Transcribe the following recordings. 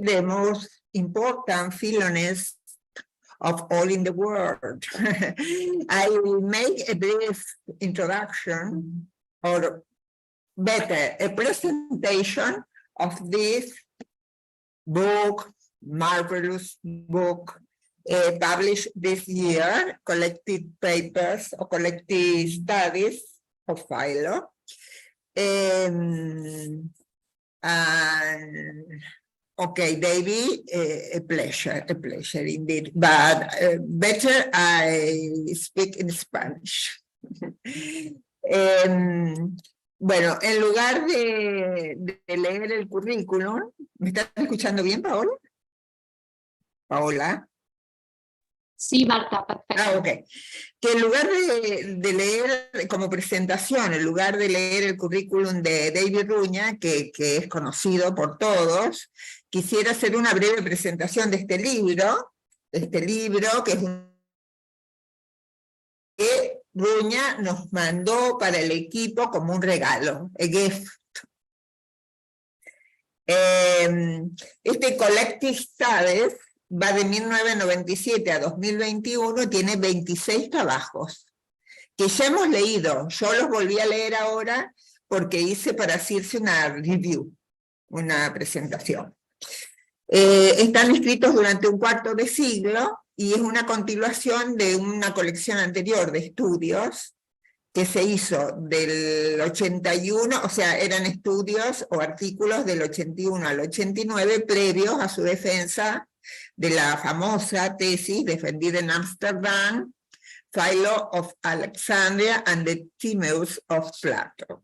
the most important Philonists of all in the world. I will make a brief introduction, or better, a presentation of this book, marvelous book, published this year, Collected Papers or Collected Studies of Philo. Okay, David, a pleasure indeed, but better I speak in Spanish. Bueno, en lugar de leer el currículum, ¿me están escuchando bien, Paola? Paola. Sí, Marta, perfecto. Ok. Que en lugar de leer como presentación, en lugar de leer el currículum de David Runia, que es conocido por todos, quisiera hacer una breve presentación de este libro que es que Runia nos mandó para el equipo como un regalo, a gift. Este Collective Studies va de 1997 a 2021 y tiene 26 trabajos que ya hemos leído. Yo los volví a leer ahora porque hice para hacerse una review, una presentación. Están escritos durante un cuarto de siglo y es una continuación de una colección anterior de estudios que se hizo del 81, o sea, eran estudios o artículos del 81 al 89 previos a su defensa de la famosa tesis defendida en Ámsterdam, Philo of Alexandria and the Timaeus of Plato,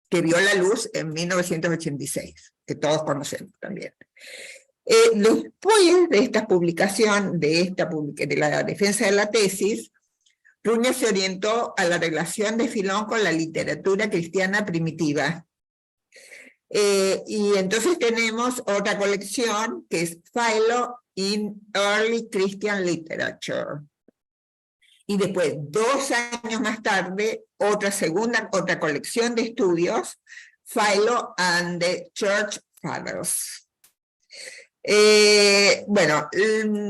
que vio la luz en 1986, que todos conocemos también. Después de esta publicación, de la defensa de la tesis, Runia se orientó a la relación de Filón con la literatura cristiana primitiva. Y entonces tenemos otra colección que es Philo in Early Christian Literature. Y después, 2 años más tarde, otra colección de estudios, Philo and the Church Fathers. Bueno,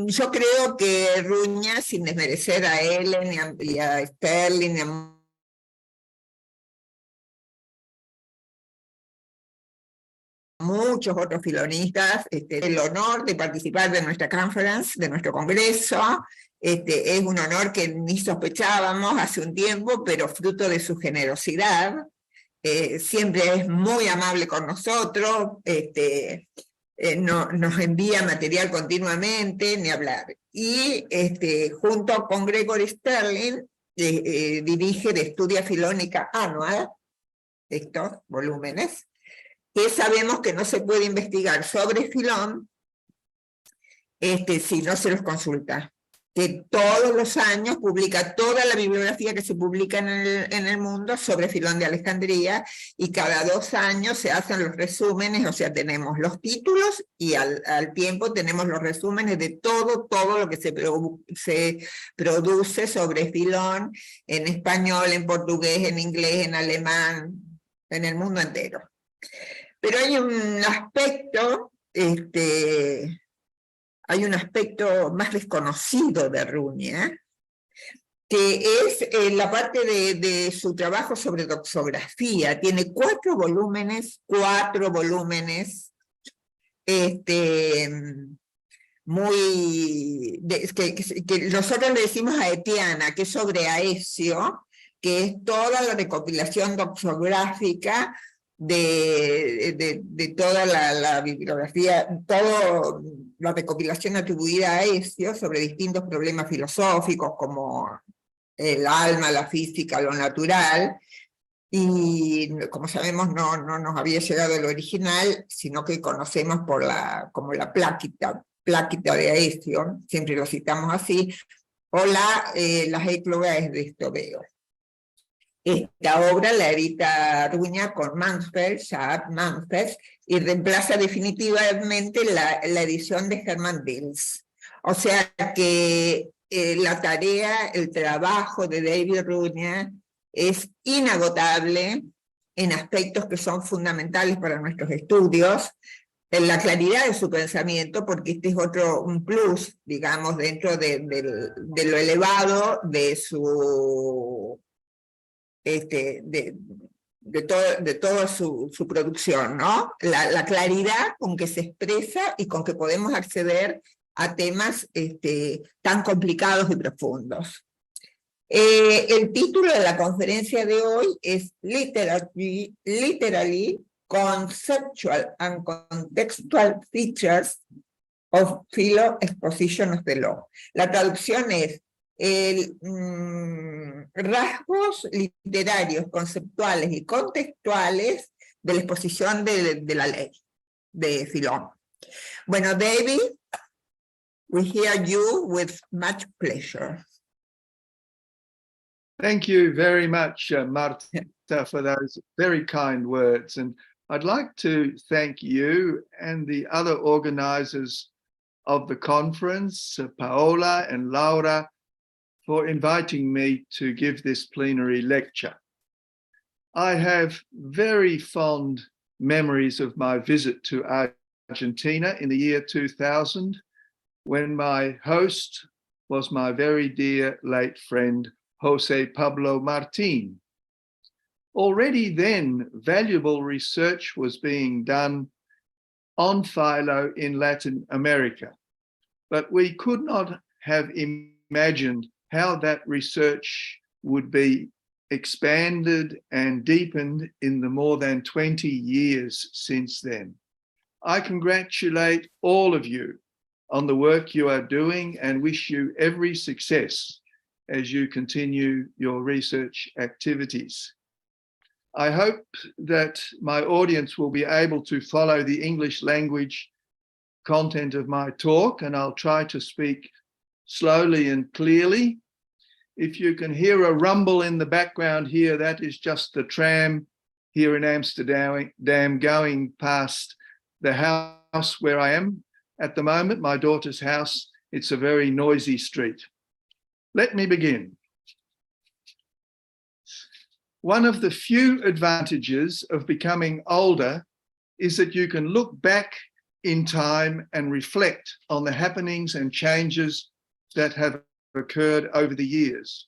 yo creo que Runia, sin desmerecer a Ellen y a Sterling, ni a muchos otros filonistas, el honor de participar de nuestra conference, de nuestro congreso, es un honor que ni sospechábamos hace un tiempo, pero fruto de su generosidad, siempre es muy amable con nosotros, nos envía material continuamente, ni hablar. Y junto con Gregory Sterling, dirige de Estudia Filónica Anual, estos volúmenes, que sabemos que no se puede investigar sobre Filón si no se los consulta. Que todos los años publica toda la bibliografía que se publica en el mundo sobre Filón de Alejandría, y cada 2 años se hacen los resúmenes, o sea, tenemos los títulos y al tiempo tenemos los resúmenes de todo lo que se produce sobre Filón en español, en portugués, en inglés, en alemán, en el mundo entero. Pero hay un aspecto, más desconocido de Runia, que es la parte de su trabajo sobre doxografía. Tiene 4 volúmenes, que nosotros le decimos aetiana, que es sobre Aesio, que es toda la recopilación doxográfica de toda la bibliografía, toda la recopilación atribuida a Aesio sobre distintos problemas filosóficos como el alma, la física, lo natural, y como sabemos no nos había llegado el original, sino que conocemos como la pláquita de Aesio, siempre lo citamos así, o las eclogas de Estobeo. Esta obra la edita Runia con Mansfeld, y reemplaza definitivamente la edición de Hermann Diels. O sea que la tarea, el trabajo de David Runia es inagotable en aspectos que son fundamentales para nuestros estudios, en la claridad de su pensamiento, porque este es un plus, digamos, dentro de lo elevado de su, de toda su producción, ¿no? La claridad con que se expresa y con que podemos acceder a temas tan complicados y profundos. El título de la conferencia de hoy es Literally Conceptual and Contextual Features of Philo, Exposition of the Law. La traducción es rasgos literarios, conceptuales y contextuales de la exposición de la ley de Filón. Bueno, David, we hear you with much pleasure. Thank you very much, Marta, for those very kind words. And I'd like to thank you and the other organizers of the conference, Paola and Laura, for inviting me to give this plenary lecture. I have very fond memories of my visit to Argentina in the year 2000, when my host was my very dear late friend, Jose Pablo Martin. Already then, valuable research was being done on Philo in Latin America, but we could not have imagined how that research would be expanded and deepened in the more than 20 years since then. I congratulate all of you on the work you are doing and wish you every success as you continue your research activities. I hope that my audience will be able to follow the English language content of my talk, and I'll try to speak slowly and clearly. If you can hear a rumble in the background here, that is just the tram here in Amsterdam going past the house where I am at the moment, my daughter's house. It's a very noisy street. Let me begin. One of the few advantages of becoming older is that you can look back in time and reflect on the happenings and changes that have occurred over the years.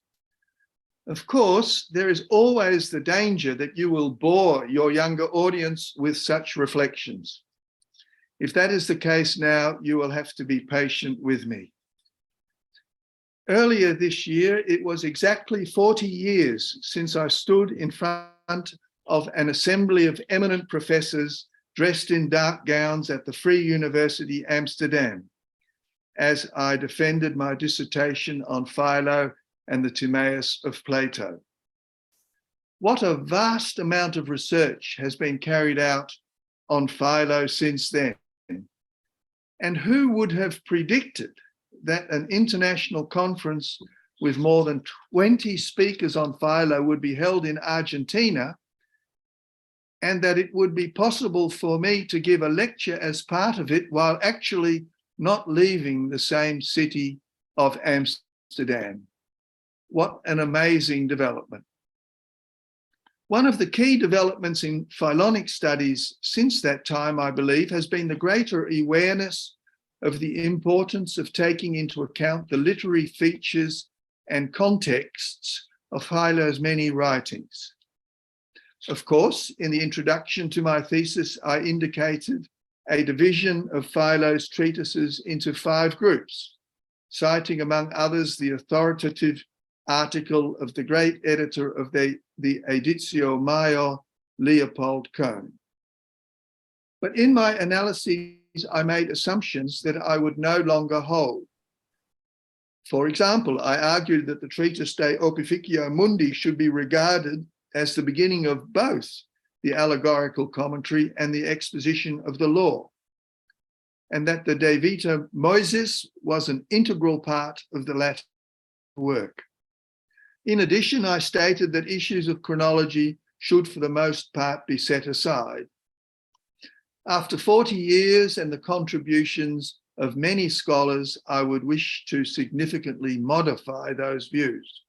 Of course, there is always the danger that you will bore your younger audience with such reflections. If that is the case now, you will have to be patient with me. Earlier this year, it was exactly 40 years since I stood in front of an assembly of eminent professors dressed in dark gowns at the Free University Amsterdam, as I defended my dissertation on Philo and the Timaeus of Plato. What a vast amount of research has been carried out on Philo since then. And who would have predicted that an international conference with more than 20 speakers on Philo would be held in Argentina, and that it would be possible for me to give a lecture as part of it while actually not leaving the same city of Amsterdam. What an amazing development. One of the key developments in Philonic studies since that time, I believe, has been the greater awareness of the importance of taking into account the literary features and contexts of Philo's many writings. Of course, in the introduction to my thesis, I indicated a division of Philo's treatises into 5 groups, citing among others the authoritative article of the great editor of the Editio Major, Leopold Kohn. But in my analyses, I made assumptions that I would no longer hold. For example, I argued that the treatise De Opificio Mundi should be regarded as the beginning of both the allegorical commentary and the exposition of the law, and that the De Vita Moesis was an integral part of the latter work. In addition, I stated that issues of chronology should for the most part be set aside. After 40 years and the contributions of many scholars, I would wish to significantly modify those views.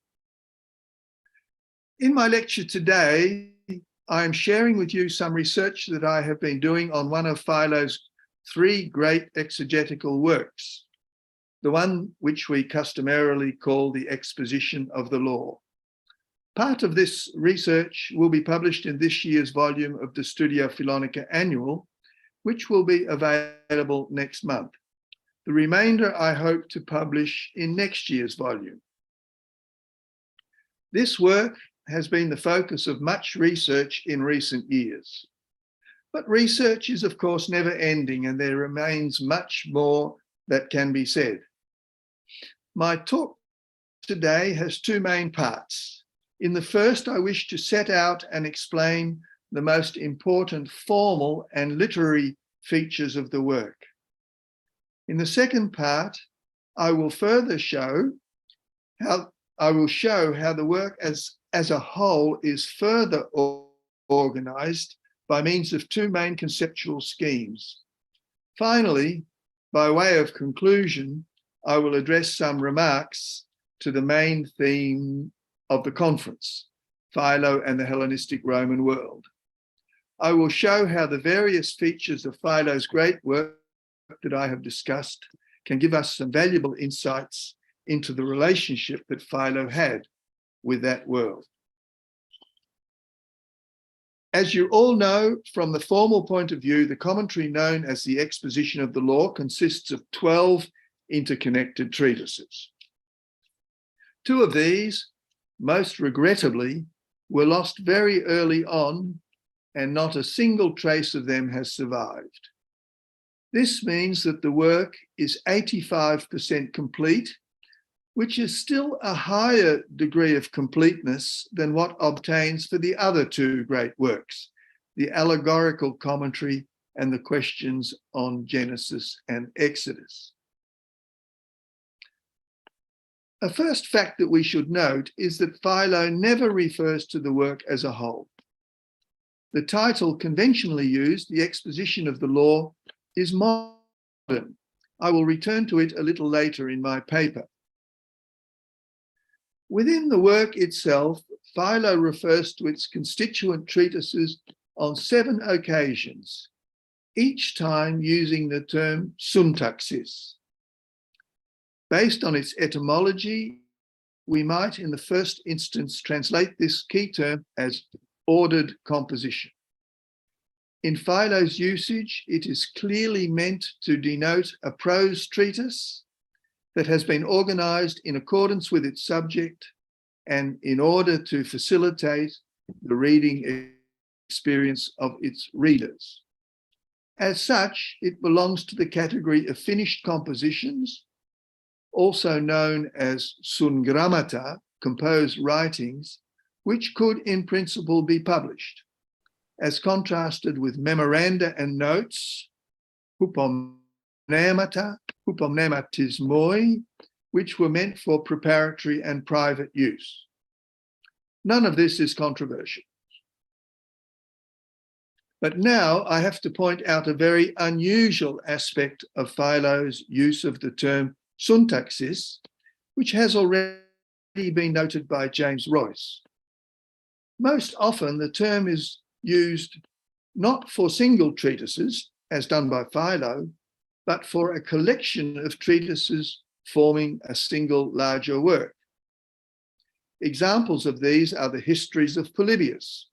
In my lecture today, I am sharing with you some research that I have been doing on one of Philo's three great exegetical works, the one which we customarily call the Exposition of the Law. Part of this research will be published in this year's volume of the Studia Philonica Annual, which will be available next month. The remainder I hope to publish in next year's volume. This work has been the focus of much research in recent years. But research is, of course, never ending, and there remains much more that can be said. My talk today has two main parts. In the first, I wish to set out and explain the most important formal and literary features of the work. In the second part, I will further show how the work as a whole is further organized by means of two main conceptual schemes. Finally, by way of conclusion, I will address some remarks to the main theme of the conference, Philo and the Hellenistic Roman world. I will show how the various features of Philo's great work that I have discussed can give us some valuable insights into the relationship that Philo had with that world. As you all know, from the formal point of view, the commentary known as the Exposition of the Law consists of 12 interconnected treatises. Two of these, most regrettably, were lost very early on, and not a single trace of them has survived. This means that the work is 85% complete, which is still a higher degree of completeness than what obtains for the other two great works, the allegorical commentary and the questions on Genesis and Exodus. A first fact that we should note is that Philo never refers to the work as a whole. The title conventionally used, the Exposition of the Law, is modern. I will return to it a little later in my paper. Within the work itself, Philo refers to its constituent treatises on 7 occasions, each time using the term syntaxis. Based on its etymology, we might in the first instance translate this key term as ordered composition. In Philo's usage, it is clearly meant to denote a prose treatise that has been organized in accordance with its subject and in order to facilitate the reading experience of its readers. As such, it belongs to the category of finished compositions, also known as sungrammata, composed writings, which could in principle be published, as contrasted with memoranda and notes, hupomnematismoi, which were meant for preparatory and private use. None of this is controversial. But now I have to point out a very unusual aspect of Philo's use of the term syntaxis, which has already been noted by James Royce. Most often the term is used not for single treatises, as done by Philo, but for a collection of treatises forming a single larger work. Examples of these are the histories of Polybius,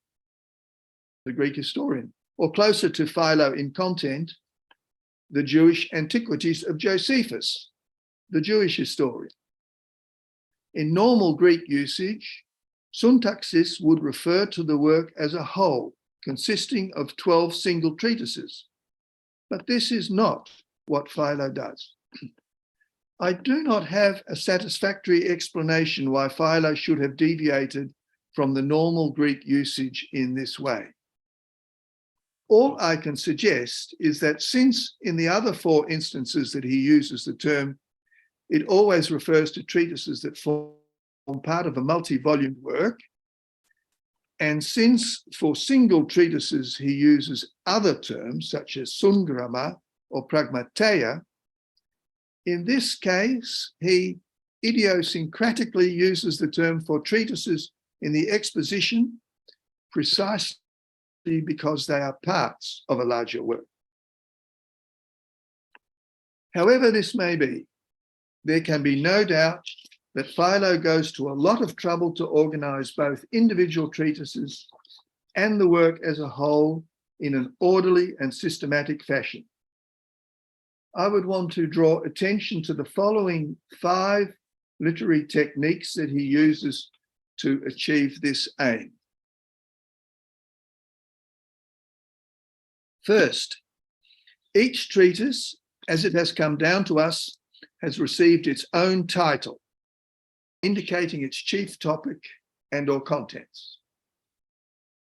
the Greek historian, or closer to Philo in content, the Jewish antiquities of Josephus, the Jewish historian. In normal Greek usage, syntaxis would refer to the work as a whole, consisting of 12 single treatises. But this is not what Philo does. I do not have a satisfactory explanation why Philo should have deviated from the normal Greek usage in this way. All I can suggest is that since in the other 4 instances that he uses the term, it always refers to treatises that form part of a multi-volume work, and since for single treatises he uses other terms such as sungramma or pragmateia, in this case he idiosyncratically uses the term for treatises in the exposition precisely because they are parts of a larger work. However this may be, there can be no doubt that Philo goes to a lot of trouble to organize both individual treatises and the work as a whole in an orderly and systematic fashion. I would want to draw attention to the following 5 literary techniques that he uses to achieve this aim. First, each treatise, as it has come down to us, has received its own title, indicating its chief topic and/or contents.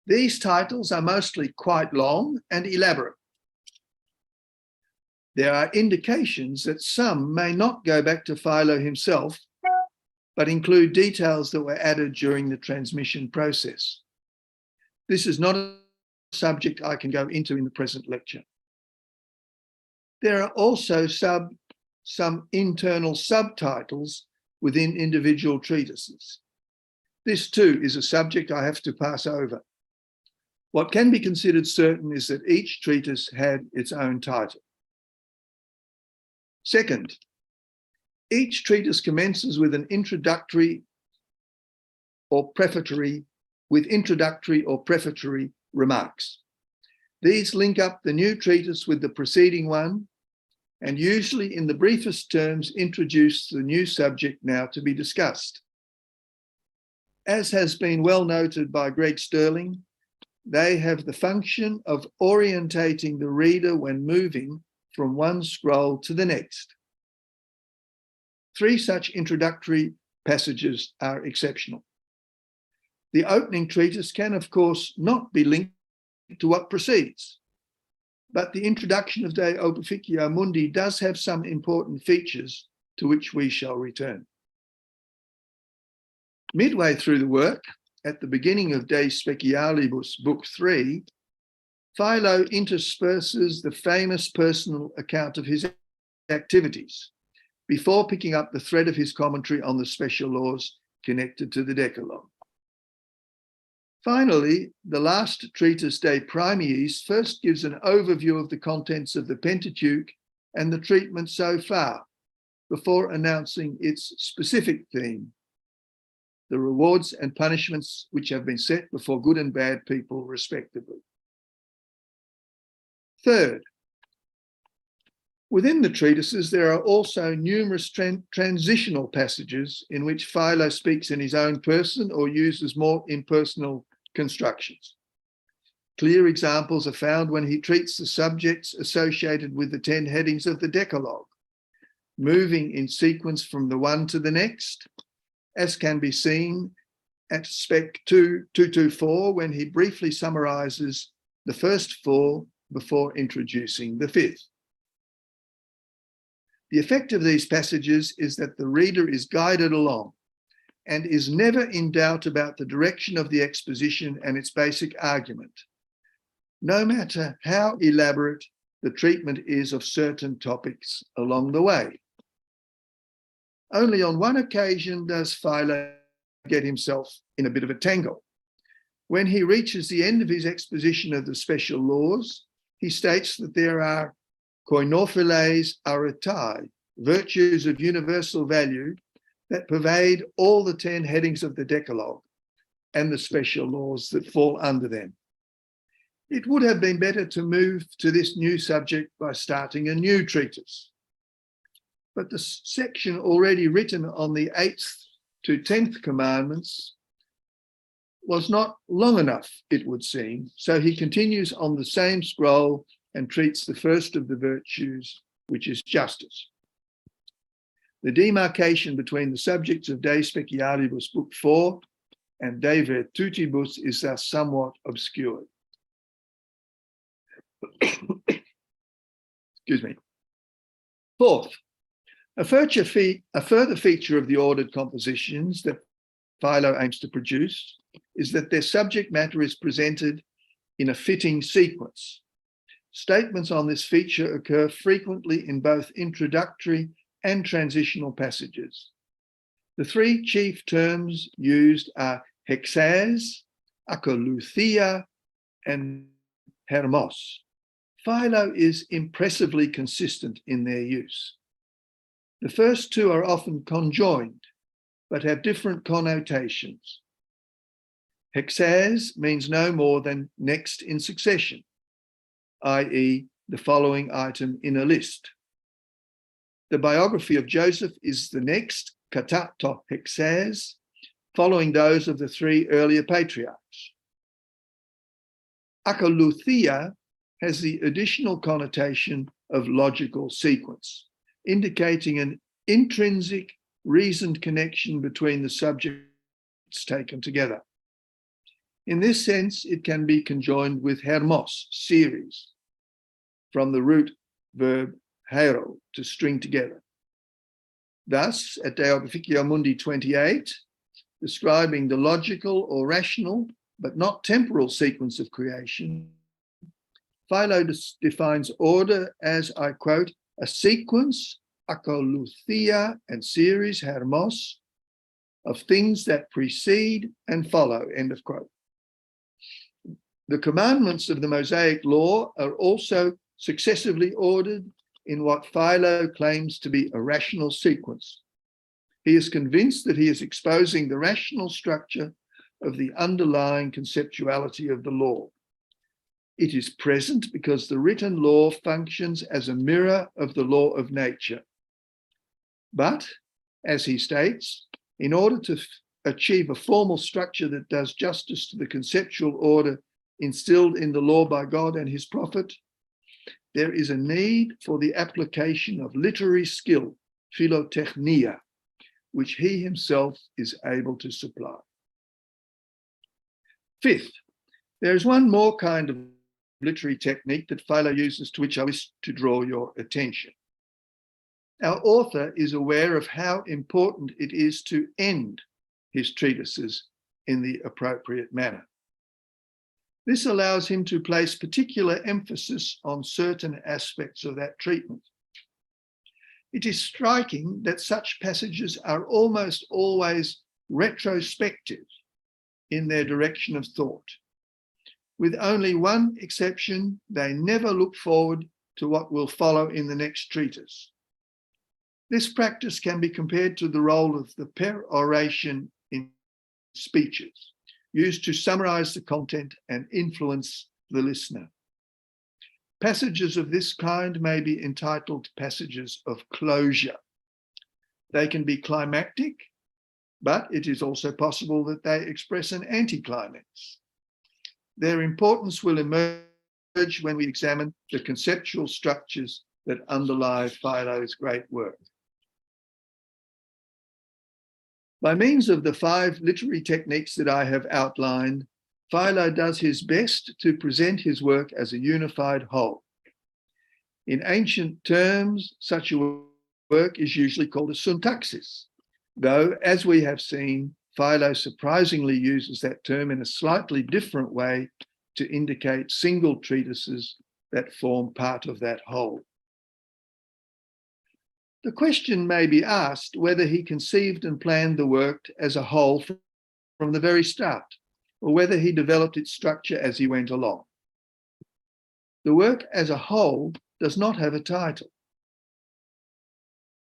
These titles are mostly quite long and elaborate. There are indications that some may not go back to Philo himself, but include details that were added during the transmission process. This is not a subject I can go into in the present lecture. There are also some internal subtitles within individual treatises. This too is a subject I have to pass over. What can be considered certain is that each treatise had its own title. Second, each treatise commences with an introductory or prefatory remarks. These link up the new treatise with the preceding one, and usually in the briefest terms introduce the new subject now to be discussed. As has been well noted by Greg Sterling, they have the function of orientating the reader when moving from one scroll to the next. 3 such introductory passages are exceptional. The opening treatise can, of course, not be linked to what precedes, but the introduction of De Opificio Mundi does have some important features to which we shall return. Midway through the work, at the beginning of De Specialibus, Book 3, Philo intersperses the famous personal account of his activities before picking up the thread of his commentary on the special laws connected to the Decalogue. Finally, the last treatise De Primiis first gives an overview of the contents of the Pentateuch and the treatment so far, before announcing its specific theme, the rewards and punishments which have been set before good and bad people, respectively. Third, within the treatises, there are also numerous transitional passages in which Philo speaks in his own person or uses more impersonal constructions. Clear examples are found when he treats the subjects associated with the 10 headings of the Decalogue, moving in sequence from the one to the next, as can be seen at Spec 224, when he briefly summarizes the first 4 before introducing the 5th. The effect of these passages is that the reader is guided along and is never in doubt about the direction of the exposition and its basic argument, no matter how elaborate the treatment is of certain topics along the way. Only on one occasion does Philo get himself in a bit of a tangle. When he reaches the end of his exposition of the special laws, he states that there are koinophiles aretai, virtues of universal value that pervade all the 10 headings of the Decalogue and the special laws that fall under them. It would have been better to move to this new subject by starting a new treatise. But the section already written on the 8th to 10th commandments was not long enough, it would seem, so he continues on the same scroll and treats the first of the virtues, which is justice. The demarcation between the subjects of De Specialibus Book 4 and De Virtutibus is thus somewhat obscured. Excuse me. Fourth, a further feature of the ordered compositions that Philo aims to produce is that their subject matter is presented in a fitting sequence. Statements on this feature occur frequently in both introductory and transitional passages. The 3 chief terms used are hexas, akoluthia, and hermos. Philo is impressively consistent in their use. The first two are often conjoined, but have different connotations. Hexes means no more than next in succession, i.e., the following item in a list. The biography of Joseph is the next, kata to hexes, following those of the three earlier patriarchs. Akoluthia has the additional connotation of logical sequence, indicating an intrinsic, reasoned connection between the subjects taken together. In this sense, it can be conjoined with hermos, series, from the root verb hero, to string together. Thus, at De Opificio Mundi 28, describing the logical or rational, but not temporal sequence of creation, Philo defines order as, I quote, a sequence, akoluthia, and series, hermos, of things that precede and follow, end of quote. The commandments of the Mosaic law are also successively ordered in what Philo claims to be a rational sequence. He is convinced that he is exposing the rational structure of the underlying conceptuality of the law. It is present because the written law functions as a mirror of the law of nature. But, as he states, in order to achieve a formal structure that does justice to the conceptual order instilled in the law by God and his prophet, there is a need for the application of literary skill, philotechnia, which he himself is able to supply. Fifth, there is one more kind of literary technique that Philo uses, to which I wish to draw your attention. Our author is aware of how important it is to end his treatises in the appropriate manner. This allows him to place particular emphasis on certain aspects of that treatment. It is striking that such passages are almost always retrospective in their direction of thought. With only one exception, they never look forward to what will follow in the next treatise. This practice can be compared to the role of the peroration in speeches, used to summarize the content and influence the listener. Passages of this kind may be entitled passages of closure. They can be climactic, but it is also possible that they express an anticlimax. Their importance will emerge when we examine the conceptual structures that underlie Philo's great work. By means of the 5 literary techniques that I have outlined, Philo does his best to present his work as a unified whole. In ancient terms, such a work is usually called a syntaxis, though, as we have seen, Philo surprisingly uses that term in a slightly different way to indicate single treatises that form part of that whole. The question may be asked whether he conceived and planned the work as a whole from the very start, or whether he developed its structure as he went along. The work as a whole does not have a title.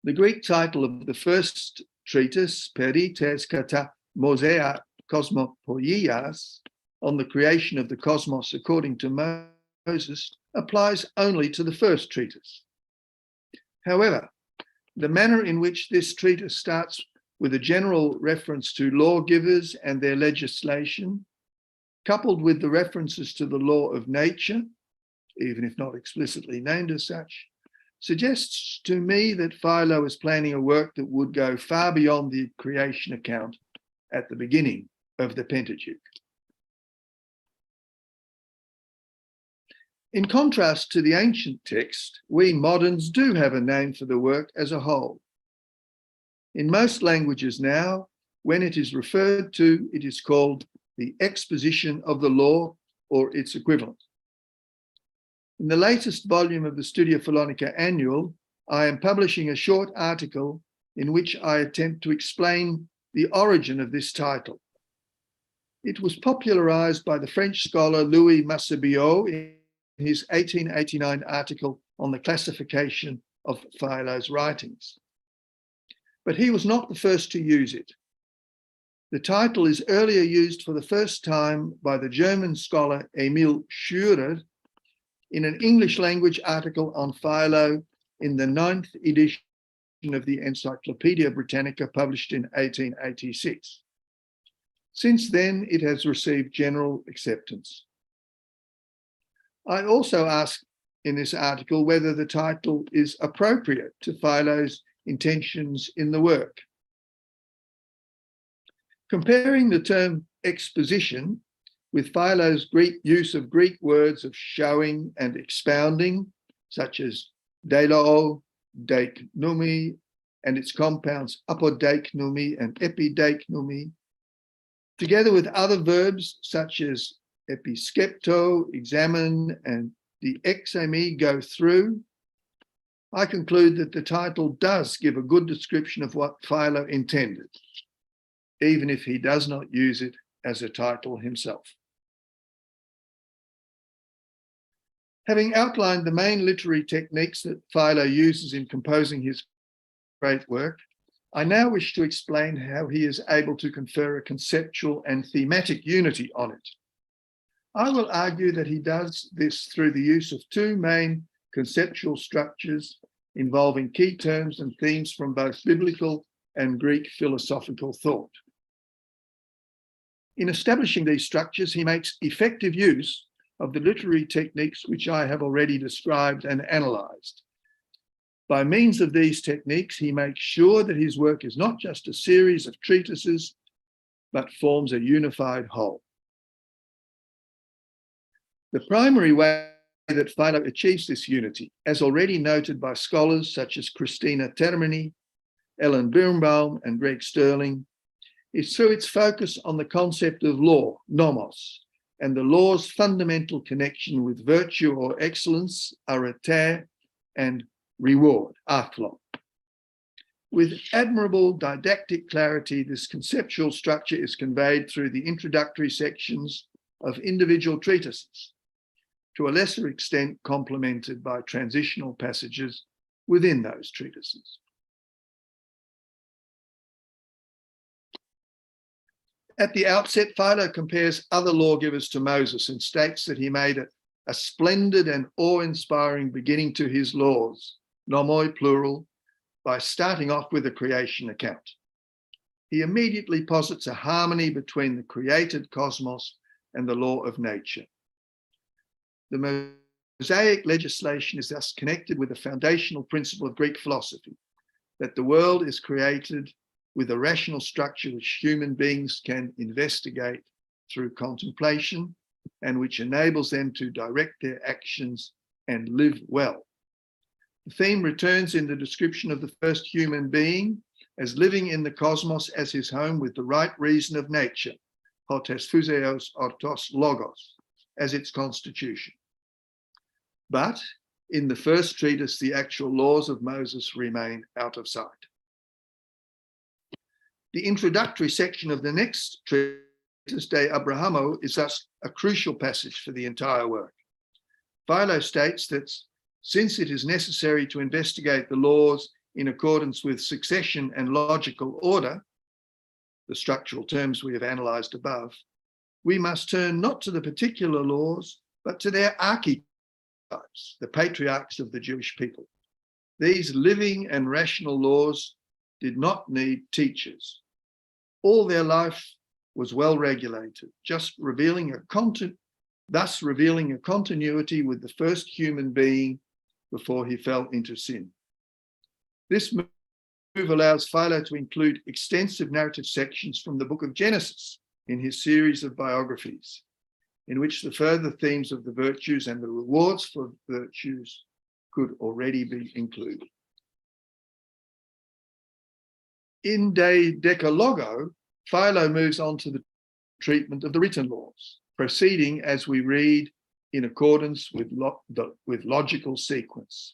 The Greek title of the first treatise, Perites kata Mosea Cosmopoias, on the creation of the cosmos according to Moses, applies only to the first treatise. However, the manner in which this treatise starts with a general reference to lawgivers and their legislation, coupled with the references to the law of nature, even if not explicitly named as such, suggests to me that Philo is planning a work that would go far beyond the creation account at the beginning of the Pentateuch. In contrast to the ancient text, we moderns do have a name for the work as a whole. In most languages now, when it is referred to, it is called the Exposition of the Law or its equivalent. In the latest volume of the Studia Philonica Annual, I am publishing a short article in which I attempt to explain the origin of this title. It was popularized by the French scholar Louis Massabiot in his 1889 article on the classification of Philo's writings. But he was not the first to use it. The title is earlier used for the first time by the German scholar Emil Schurer in an English language article on Philo in the 9th edition of the Encyclopedia Britannica published in 1886. Since then, it has received general acceptance. I also ask in this article whether the title is appropriate to Philo's intentions in the work. Comparing the term exposition with Philo's Greek use of Greek words of showing and expounding, such as deileo, deiknoumi, and its compounds apodeiknoumi and epideiknoumi, together with other verbs such as episkepto, examine, and the exami, go through, I conclude that the title does give a good description of what Philo intended, even if he does not use it as a title himself. Having outlined the main literary techniques that Philo uses in composing his great work, I now wish to explain how he is able to confer a conceptual and thematic unity on it. I will argue that he does this through the use of two main conceptual structures involving key terms and themes from both biblical and Greek philosophical thought. In establishing these structures, he makes effective use of the literary techniques which I have already described and analysed. By means of these techniques, he makes sure that his work is not just a series of treatises, but forms a unified whole. The primary way that Philo achieves this unity, as already noted by scholars such as Christina Termini, Ellen Birnbaum, and Greg Sterling, is through its focus on the concept of law, nomos, and the law's fundamental connection with virtue or excellence, arete, and reward, athlon. With admirable didactic clarity, this conceptual structure is conveyed through the introductory sections of individual treatises, to a lesser extent complemented by transitional passages within those treatises. At the outset, Philo compares other lawgivers to Moses and states that he made a splendid and awe-inspiring beginning to his laws, nomoi plural, by starting off with a creation account. He immediately posits a harmony between the created cosmos and the law of nature. The Mosaic legislation is thus connected with the foundational principle of Greek philosophy, that the world is created with a rational structure which human beings can investigate through contemplation and which enables them to direct their actions and live well. The theme returns in the description of the first human being as living in the cosmos as his home with the right reason of nature, hotes phuseos ortos logos, as its constitution. But in the first treatise, the actual laws of Moses remain out of sight. The introductory section of the next treatise, De Abrahamo, is thus a crucial passage for the entire work. Philo states that since it is necessary to investigate the laws in accordance with succession and logical order, the structural terms we have analysed above, we must turn not to the particular laws, but to their archetypes, the patriarchs of the Jewish people. These living and rational laws did not need teachers. All their life was well regulated, just thus revealing a continuity with the first human being before he fell into sin. This move allows Philo to include extensive narrative sections from the book of Genesis in his series of biographies, in which the further themes of the virtues and the rewards for virtues could already be included. In De Decalogo, Philo moves on to the treatment of the written laws, proceeding as we read in accordance with logical sequence.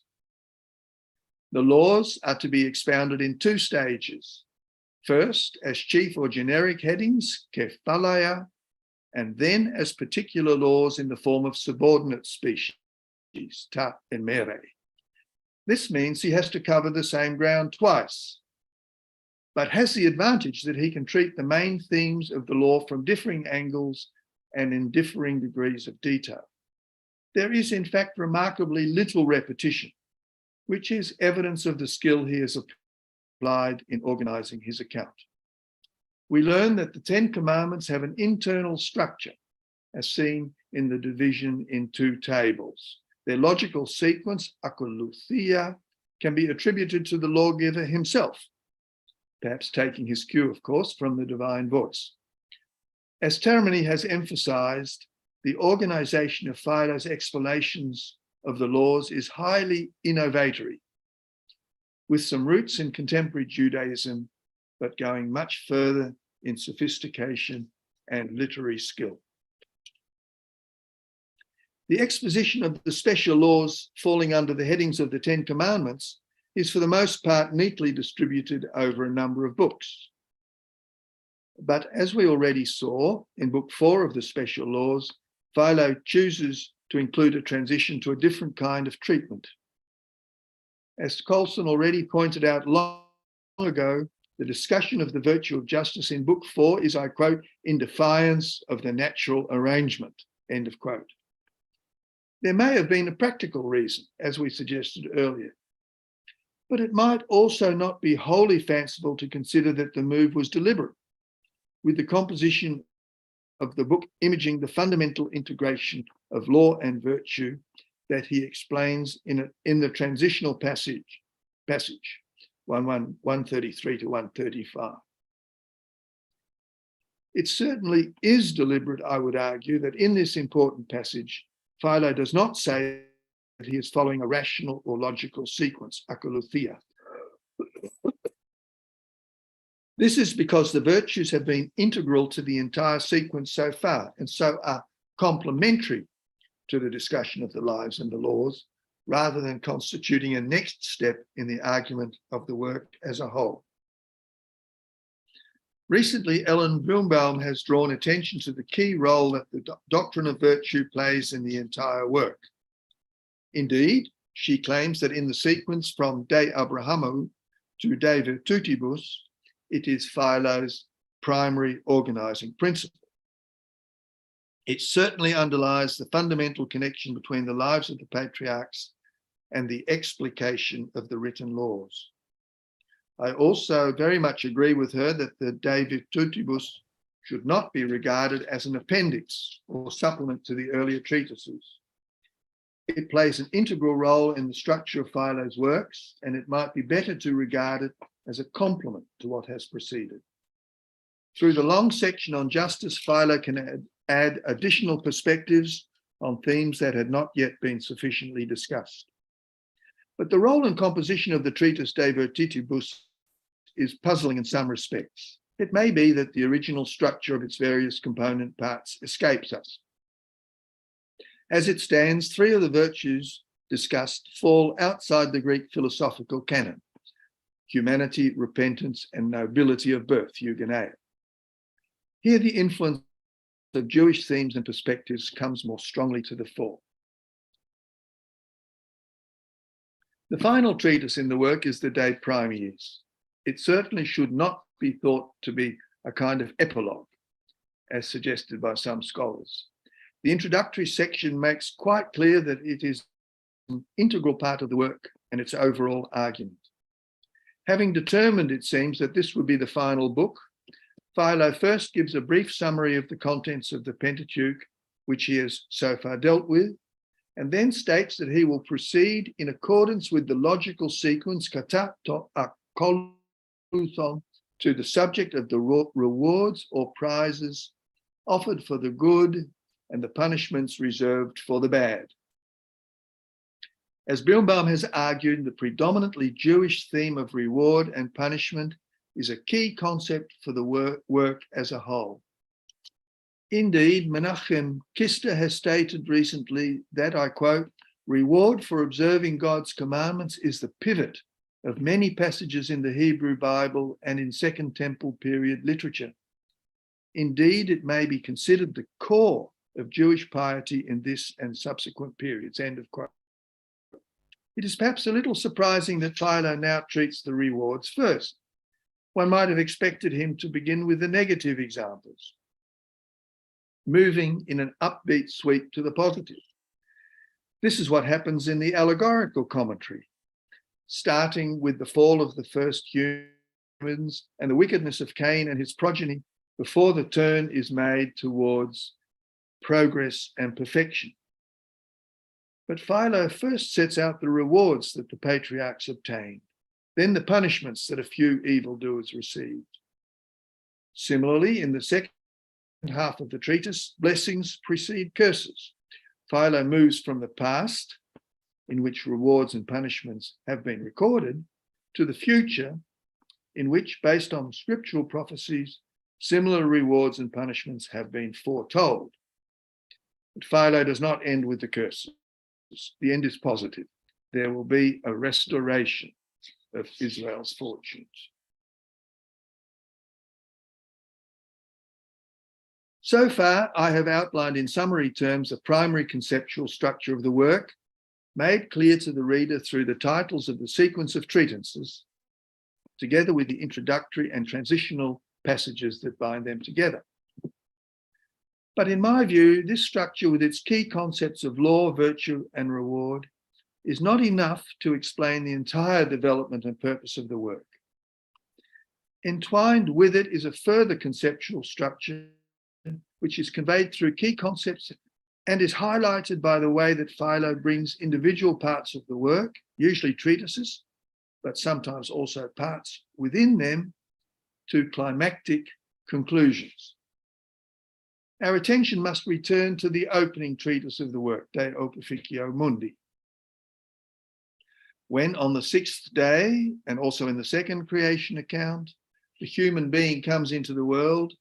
The laws are to be expounded in two stages. First, as chief or generic headings, kephalaia, and then as particular laws in the form of subordinate species, ta and mere. This means he has to cover the same ground twice. but has the advantage that he can treat the main themes of the law from differing angles and in differing degrees of detail. There is, in fact, remarkably little repetition, which is evidence of the skill he has applied in organizing his account. We learn that the 10 Commandments have an internal structure, as seen in the division in 2 tables. Their logical sequence, akoluthia, can be attributed to the lawgiver himself, perhaps taking his cue, of course, from the divine voice. As Taramani has emphasized, the organization of Philo's explanations of the laws is highly innovatory, with some roots in contemporary Judaism, but going much further in sophistication and literary skill. The exposition of the special laws falling under the headings of the 10 Commandments is for the most part neatly distributed over a number of books. But as we already saw in Book 4 of the Special Laws, Philo chooses to include a transition to a different kind of treatment. As Colson already pointed out long ago, the discussion of the virtue of justice in Book 4 is, I quote, in defiance of the natural arrangement, end of quote. There may have been a practical reason, as we suggested earlier, but it might also not be wholly fanciful to consider that the move was deliberate, with the composition of the book imaging the fundamental integration of law and virtue that he explains in the transitional passage 133 to 135. It certainly is deliberate, I would argue, that in this important passage, Philo does not say that he is following a rational or logical sequence, akoluthia. This is because the virtues have been integral to the entire sequence so far, and so are complementary to the discussion of the lives and the laws, rather than constituting a next step in the argument of the work as a whole. Recently, Ellen Birnbaum has drawn attention to the key role that the doctrine of virtue plays in the entire work. Indeed, she claims that in the sequence from De Abrahamu to De Virtutibus, it is Philo's primary organizing principle. It certainly underlies the fundamental connection between the lives of the patriarchs and the explication of the written laws. I also very much agree with her that the De Virtutibus should not be regarded as an appendix or supplement to the earlier treatises. It plays an integral role in the structure of Philo's works, and it might be better to regard it as a complement to what has preceded. Through the long section on justice, Philo can add additional perspectives on themes that had not yet been sufficiently discussed. But the role and composition of the treatise De Virtutibus is puzzling in some respects. It may be that the original structure of its various component parts escapes us. As it stands, 3 of the virtues discussed fall outside the Greek philosophical canon: humanity, repentance, and nobility of birth, eugeneia. Here the influence of Jewish themes and perspectives comes more strongly to the fore. The final treatise in the work is the De Primiis. It certainly should not be thought to be a kind of epilogue, as suggested by some scholars. The introductory section makes quite clear that it is an integral part of the work and its overall argument. Having determined, it seems, that this would be the final book, Philo first gives a brief summary of the contents of the Pentateuch, which he has so far dealt with, and then states that he will proceed in accordance with the logical sequence kata to akoluthon to the subject of the rewards or prizes offered for the good and the punishments reserved for the bad. As Birnbaum has argued, the predominantly Jewish theme of reward and punishment is a key concept for the work as a whole. Indeed, Menachem Kister has stated recently that, I quote, "Reward for observing God's commandments is the pivot of many passages in the Hebrew Bible and in Second Temple period literature. Indeed, it may be considered the core of Jewish piety in this and subsequent periods," end of quote. It is perhaps a little surprising that Philo now treats the rewards first. one might have expected him to begin with the negative examples, moving in an upbeat sweep to the positive. This is what happens in the allegorical commentary, starting with the fall of the first humans and the wickedness of Cain and his progeny, before the turn is made towards progress and perfection. But Philo first sets out the rewards that the patriarchs obtained, then the punishments that a few evildoers received. Similarly, in the second half of the treatise, blessings precede curses. Philo moves from the past, in which rewards and punishments have been recorded, to the future, in which, based on scriptural prophecies, similar rewards and punishments have been foretold. But Philo does not end with the curses. The end is positive. There will be a restoration of Israel's fortunes. So far, I have outlined in summary terms the primary conceptual structure of the work, made clear to the reader through the titles of the sequence of treatises, together with the introductory and transitional passages that bind them together. But in my view, this structure with its key concepts of law, virtue, and reward is not enough to explain the entire development and purpose of the work. Entwined with it is a further conceptual structure which is conveyed through key concepts and is highlighted by the way that Philo brings individual parts of the work, usually treatises, but sometimes also parts within them, to climactic conclusions. Our attention must return to the opening treatise of the work, De Opificio Mundi. When on the sixth day, and also in the second creation account, the human being comes into the world,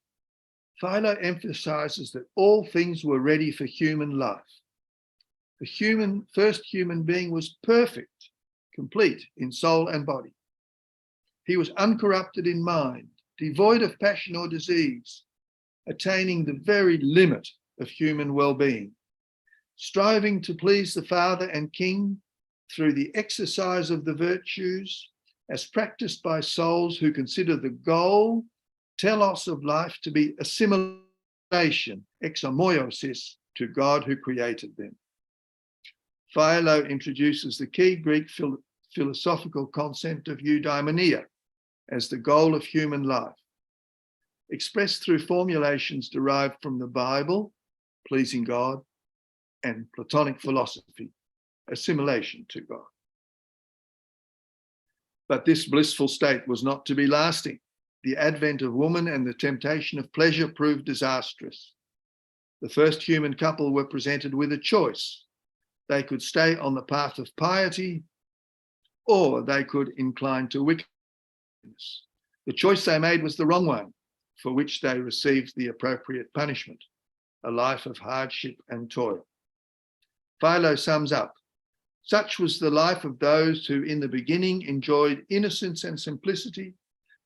Philo emphasizes that all things were ready for human life. The first human being was perfect, complete in soul and body. He was uncorrupted in mind, devoid of passion or disease, attaining the very limit of human well-being, striving to please the Father and King through the exercise of the virtues as practiced by souls who consider the goal, telos of life, to be assimilation, exomoiosis, to God who created them. Philo introduces the key Greek philosophical concept of eudaimonia as the goal of human life, expressed through formulations derived from the Bible, pleasing God, and Platonic philosophy, assimilation to God. But this blissful state was not to be lasting. The advent of woman and the temptation of pleasure proved disastrous. The first human couple were presented with a choice. They could stay on the path of piety, or they could incline to wickedness. The choice they made was the wrong one, for which they received the appropriate punishment, a life of hardship and toil. Philo sums up, such was the life of those who in the beginning enjoyed innocence and simplicity,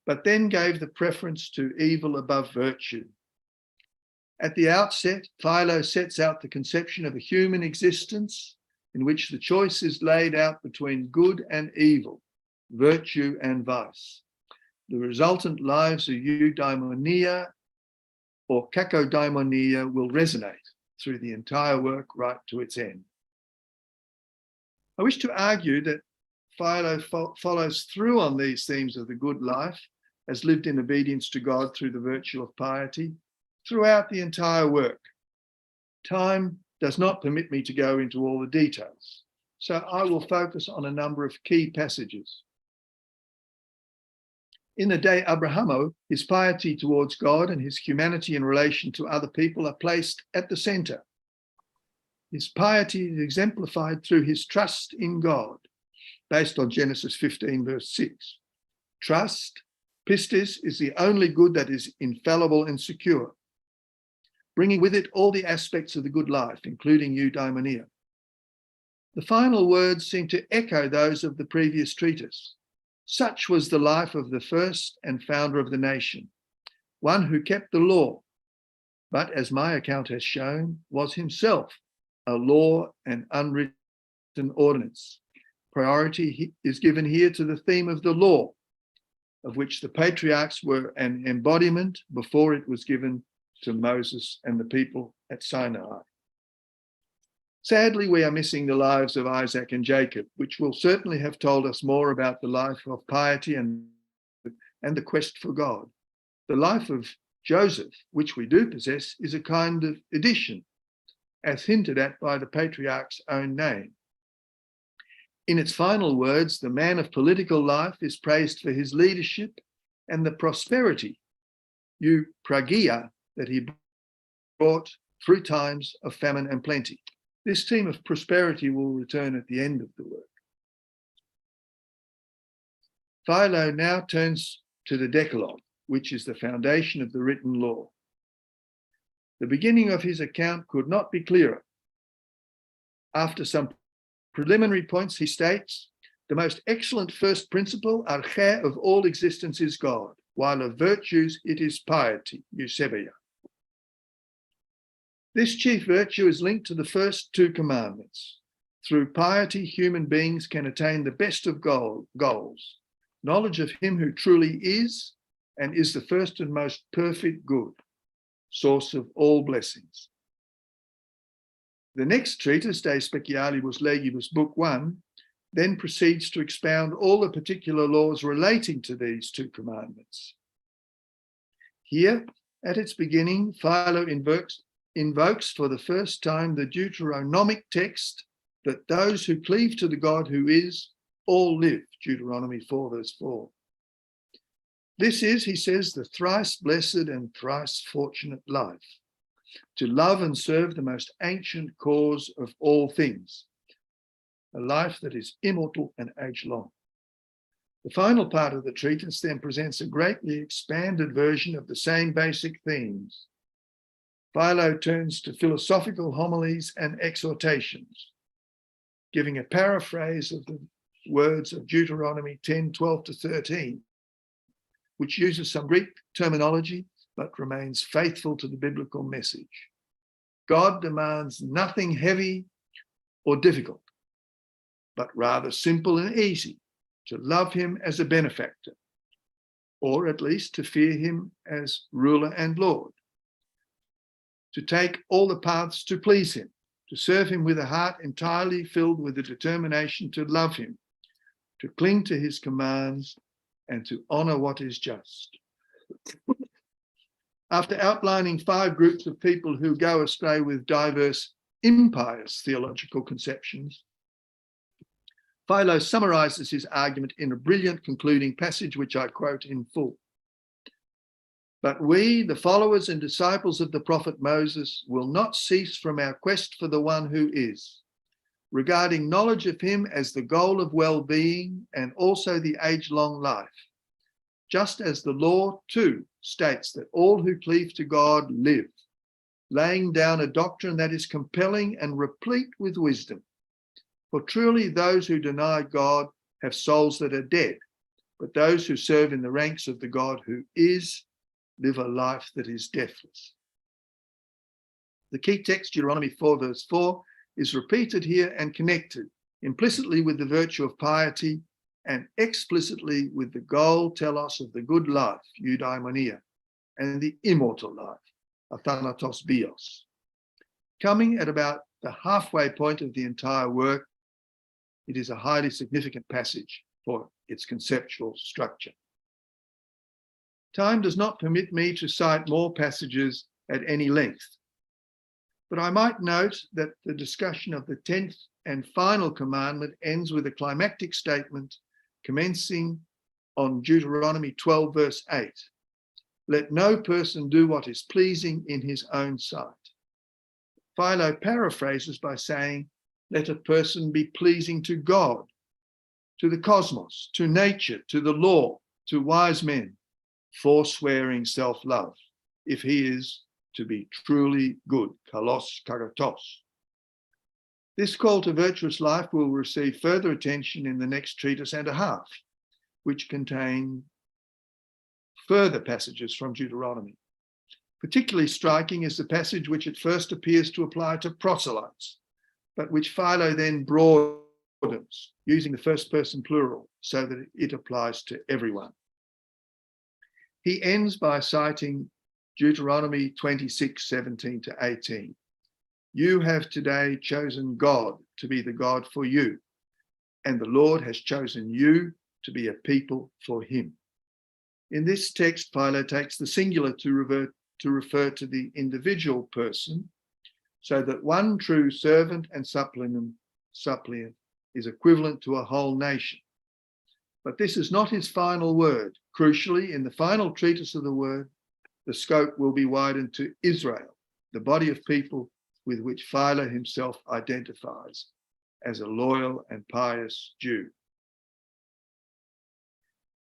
but then gave the preference to evil above virtue. At the outset, Philo sets out the conception of a human existence in which the choice is laid out between good and evil, virtue and vice. The resultant lives of eudaimonia or kakodaimonia will resonate through the entire work right to its end. I wish to argue that Philo follows through on these themes of the good life as lived in obedience to God through the virtue of piety throughout the entire work. Time does not permit me to go into all the details, so I will focus on a number of key passages. In the De Abrahamo, his piety towards God and his humanity in relation to other people are placed at the center. His piety is exemplified through his trust in God, based on Genesis 15, verse 6. Trust, pistis, is the only good that is infallible and secure, bringing with it all the aspects of the good life, including eudaimonia. The final words seem to echo those of the previous treatise. Such was the life of the first and founder of the nation, one who kept the law, but as my account has shown, was himself a law and unwritten ordinance. Priority is given here to the theme of the law, of which the patriarchs were an embodiment before it was given to Moses and the people at Sinai. Sadly, we are missing the lives of Isaac and Jacob, which will certainly have told us more about the life of piety and the quest for God. The life of Joseph, which we do possess, is a kind of addition, as hinted at by the patriarch's own name. In its final words, the man of political life is praised for his leadership and the prosperity, eupragia, that he brought through times of famine and plenty. This theme of prosperity will return at the end of the work. Philo now turns to the Decalogue, which is the foundation of the written law. The beginning of his account could not be clearer. After some preliminary points, he states, the most excellent first principle, arche, of all existence is God, while of virtues it is piety, eusebeia. This chief virtue is linked to the first two commandments. Through piety, human beings can attain the best of goals, knowledge of him who truly is and is the first and most perfect good, source of all blessings. The next treatise, De Specialibus Legibus, Book 1, then proceeds to expound all the particular laws relating to these two commandments. Here, at its beginning, Philo invokes for the first time the Deuteronomic text that those who cleave to the God who is, all live, Deuteronomy 4, verse 4. This is, he says, the thrice blessed and thrice fortunate life, to love and serve the most ancient cause of all things, a life that is immortal and age-long. The final part of the treatise then presents a greatly expanded version of the same basic themes. Philo turns to philosophical homilies and exhortations, giving a paraphrase of the words of Deuteronomy 10, 12 to 13, which uses some Greek terminology, but remains faithful to the biblical message. God demands nothing heavy or difficult, but rather simple and easy, to love him as a benefactor, or at least to fear him as ruler and Lord, to take all the paths to please him, to serve him with a heart entirely filled with the determination to love him, to cling to his commands, and to honor what is just. After outlining 5 groups of people who go astray with diverse impious theological conceptions, Philo summarizes his argument in a brilliant concluding passage, which I quote in full. But we, the followers and disciples of the prophet Moses, will not cease from our quest for the one who is, regarding knowledge of him as the goal of well-being and also the age-long life, just as the law too states that all who cleave to God live, laying down a doctrine that is compelling and replete with wisdom. For truly those who deny God have souls that are dead, but those who serve in the ranks of the God who is, live a life that is deathless. The key text, Deuteronomy 4, verse 4, is repeated here and connected implicitly with the virtue of piety and explicitly with the goal, telos, of the good life, eudaimonia, and the immortal life, athanatos bios. Coming at about the halfway point of the entire work, it is a highly significant passage for its conceptual structure. Time does not permit me to cite more passages at any length, but I might note that the discussion of the 10th and final commandment ends with a climactic statement commencing on Deuteronomy 12, verse 8. Let no person do what is pleasing in his own sight. Philo paraphrases by saying, let a person be pleasing to God, to the cosmos, to nature, to the law, to wise men, forswearing self-love, if he is to be truly good, kalos kagatos. This call to virtuous life will receive further attention in the next treatise and a half, which contain further passages from Deuteronomy. Particularly striking is the passage which at first appears to apply to proselytes, but which Philo then broadens, using the first person plural, so that it applies to everyone. He ends by citing Deuteronomy 26:17-18. You have today chosen God to be the God for you, and the Lord has chosen you to be a people for him. In this text, Philo takes the singular to refer to the individual person, so that one true servant and suppliant is equivalent to a whole nation. But this is not his final word. Crucially, in the final treatise of the word, the scope will be widened to Israel, the body of people with which Philo himself identifies as a loyal and pious Jew.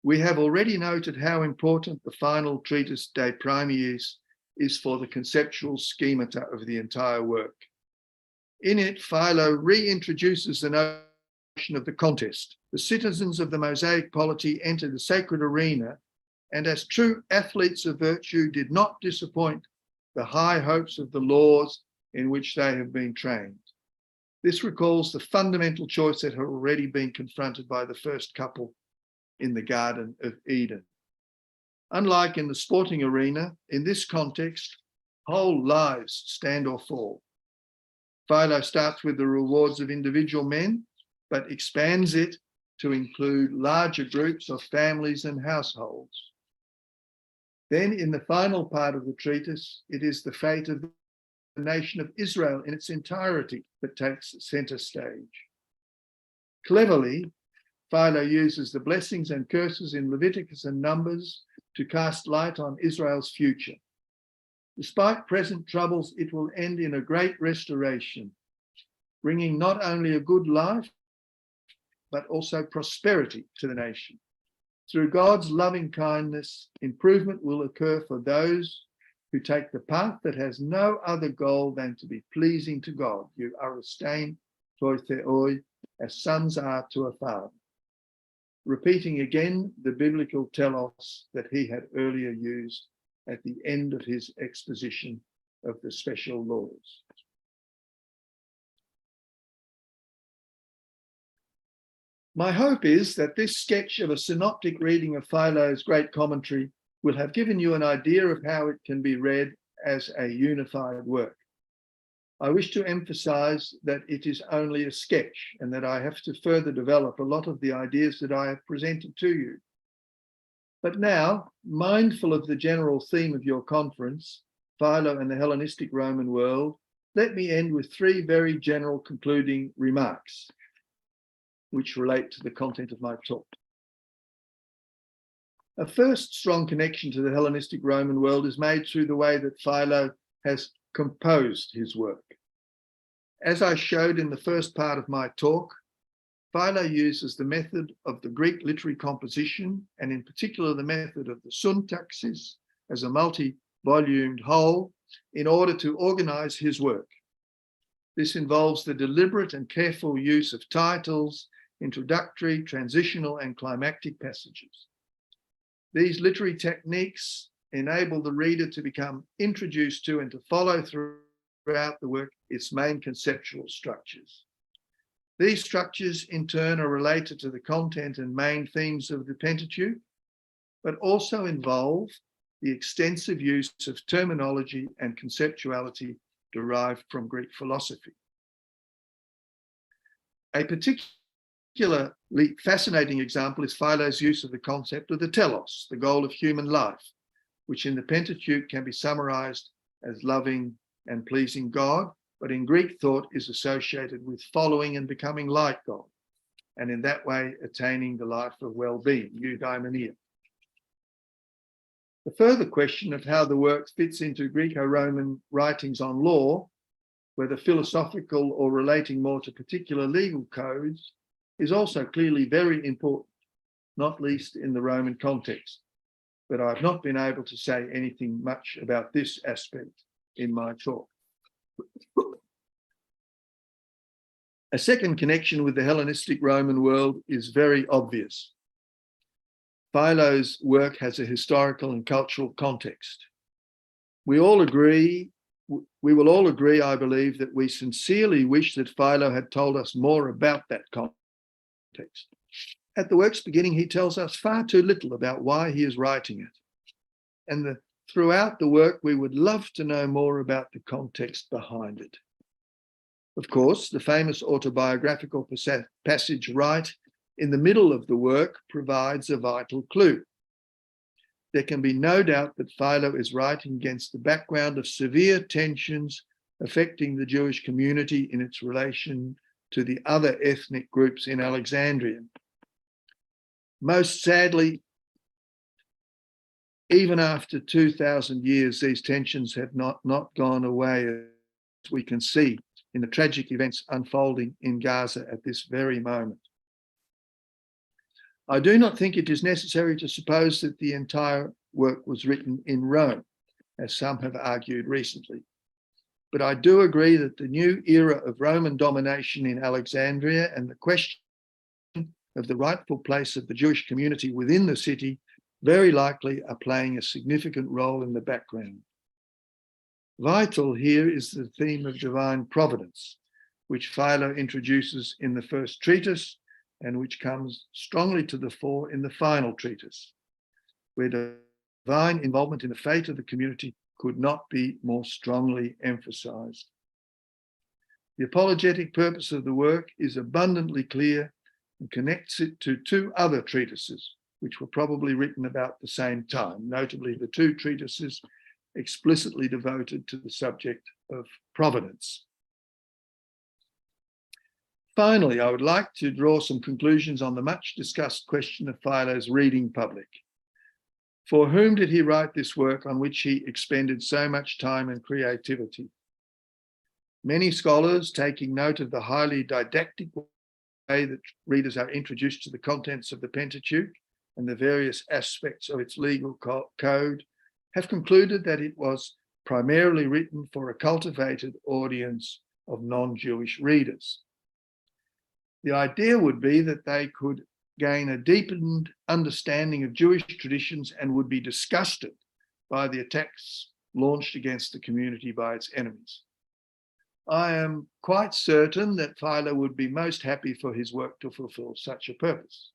We have already noted how important the final treatise De Primiis is for the conceptual schemata of the entire work. In it, Philo reintroduces the notion of the contest. The citizens of the Mosaic polity entered the sacred arena, and as true athletes of virtue did not disappoint the high hopes of the laws in which they have been trained. This recalls the fundamental choice that had already been confronted by the first couple in the Garden of Eden. Unlike in the sporting arena, in this context, whole lives stand or fall. Philo starts with the rewards of individual men, but expands it to include larger groups of families and households. Then in the final part of the treatise, it is the fate of the nation of Israel in its entirety that takes center stage. Cleverly, Philo uses the blessings and curses in Leviticus and Numbers to cast light on Israel's future. Despite present troubles, it will end in a great restoration, bringing not only a good life, but also prosperity to the nation. Through God's loving kindness, improvement will occur for those who take the path that has no other goal than to be pleasing to God. You are esteemed toi theoi, as sons are to a father. Repeating again the biblical telos that he had earlier used at the end of his exposition of the special laws. My hope is that this sketch of a synoptic reading of Philo's great commentary will have given you an idea of how it can be read as a unified work. I wish to emphasize that it is only a sketch and that I have to further develop a lot of the ideas that I have presented to you. But now, mindful of the general theme of your conference, Philo and the Hellenistic Roman world, let me end with three very general concluding remarks, which relate to the content of my talk. A first strong connection to the Hellenistic Roman world is made through the way that Philo has composed his work. As I showed in the first part of my talk, Philo uses the method of the Greek literary composition, and in particular the method of the syntaxis as a multi-volumed whole, in order to organize his work. This involves the deliberate and careful use of titles, introductory, transitional, and climactic passages. These literary techniques enable the reader to become introduced to and to follow throughout the work its main conceptual structures. These structures, in turn, are related to the content and main themes of the Pentateuch, but also involve the extensive use of terminology and conceptuality derived from Greek philosophy. A particularly fascinating example is Philo's use of the concept of the telos, the goal of human life, which in the Pentateuch can be summarized as loving and pleasing God, but in Greek thought is associated with following and becoming like God, and in that way attaining the life of well-being, eudaimonia. The further question of how the work fits into Greco-Roman writings on law, whether philosophical or relating more to particular legal codes, is also clearly very important, not least in the Roman context. But I've not been able to say anything much about this aspect in my talk. A second connection with the Hellenistic Roman world is very obvious. Philo's work has a historical and cultural context. We will all agree, I believe, that we sincerely wish that Philo had told us more about that context. At the work's beginning, he tells us far too little about why he is writing it. and throughout the work, we would love to know more about the context behind it. Of course, the famous autobiographical passage right in the middle of the work provides a vital clue. There can be no doubt that Philo is writing against the background of severe tensions affecting the Jewish community in its relation to the other ethnic groups in Alexandria. Most sadly, even after 2,000 years, these tensions have not gone away, as we can see in the tragic events unfolding in Gaza at this very moment. I do not think it is necessary to suppose that the entire work was written in Rome, as some have argued recently. But I do agree that the new era of Roman domination in Alexandria and the question of the rightful place of the Jewish community within the city very likely are playing a significant role in the background. Vital here is the theme of divine providence, which Philo introduces in the first treatise and which comes strongly to the fore in the final treatise, where divine involvement in the fate of the community could not be more strongly emphasized. The apologetic purpose of the work is abundantly clear and connects it to two other treatises, which were probably written about the same time, notably the two treatises explicitly devoted to the subject of providence. Finally, I would like to draw some conclusions on the much discussed question of Philo's reading public. For whom did he write this work on which he expended so much time and creativity? Many scholars, taking note of the highly didactic way that readers are introduced to the contents of the Pentateuch and the various aspects of its legal code, have concluded that it was primarily written for a cultivated audience of non-Jewish readers. The idea would be that they could gain a deepened understanding of Jewish traditions and would be disgusted by the attacks launched against the community by its enemies. I am quite certain that Philo would be most happy for his work to fulfill such a purpose.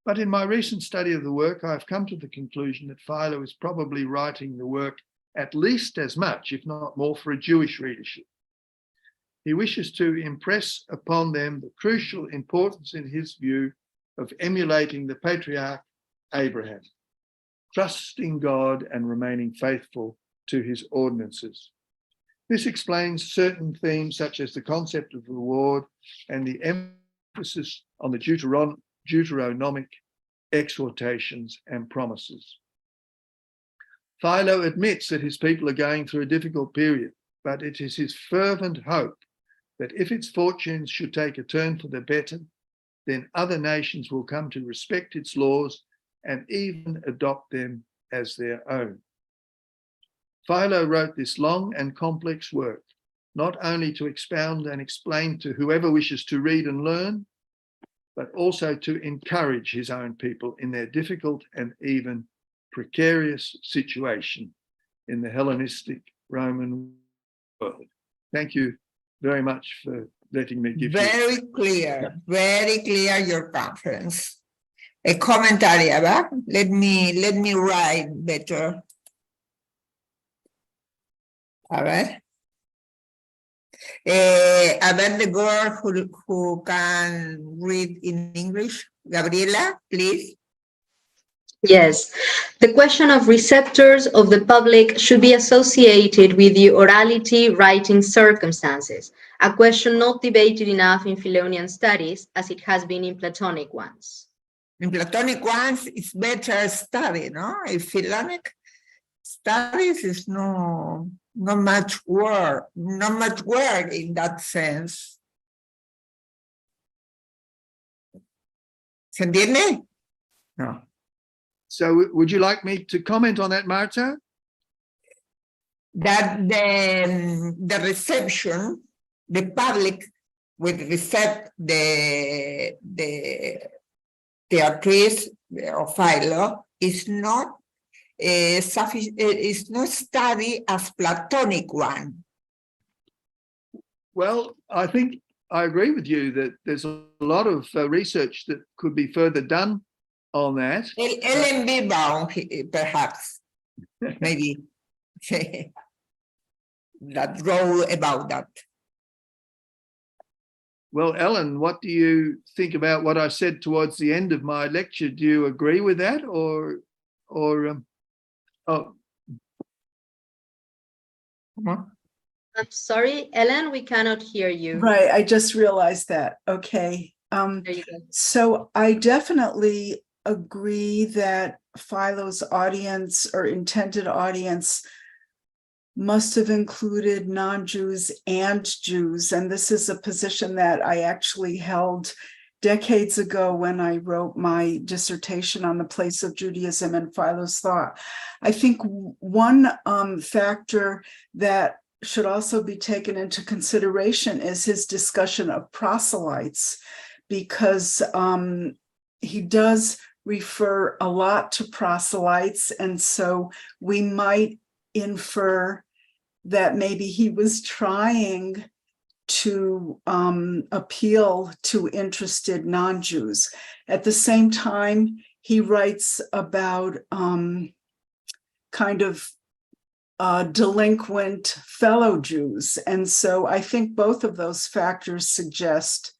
But in my recent study of the work, I've come to the conclusion that Philo is probably writing the work at least as much, if not more, for a Jewish readership. He wishes to impress upon them the crucial importance, in his view, of emulating the patriarch Abraham, trusting God and remaining faithful to his ordinances. This explains certain themes such as the concept of reward and the emphasis on the Deuteronomic exhortations and promises. Philo admits that his people are going through a difficult period, but it is his fervent hope that if its fortunes should take a turn for the better, then other nations will come to respect its laws and even adopt them as their own. Philo wrote this long and complex work, not only to expound and explain to whoever wishes to read and learn, but also to encourage his own people in their difficult and even precarious situation in the Hellenistic Roman world. Thank you very much for letting me give very clear your conference. A commentary about, let me write better. A ver. A ver, the girl who can read in English. Gabriela, please. Yes, the question of receptors of the public should be associated with the orality writing circumstances, a question not debated enough in Philonian studies as it has been in Platonic ones. In Platonic ones, it's better study, no? In Philonic studies is not much work in that sense. ¿Se entiende? No. So would you like me to comment on that, Marta? That the reception, the public will accept the theatrice of Philo is not studied as Platonic one. Well, I think I agree with you that there's a lot of research that could be further done on that. LMB bound, perhaps. maybe that wrote about that. Well, Ellen, what do you think about what I said towards the end of my lecture? Do you agree with that, or oh, I'm sorry, Ellen, we cannot hear you. Right, I just realized that. Okay. There you go. So I definitely agree that Philo's audience or intended audience must have included non-Jews and Jews. And this is a position that I actually held decades ago when I wrote my dissertation on the place of Judaism in Philo's thought. I think one factor that should also be taken into consideration is his discussion of proselytes, because he does refer a lot to proselytes, and so we might infer that maybe he was trying to appeal to interested non-Jews. At the same time, he writes about kind of delinquent fellow Jews. And so I think both of those factors suggest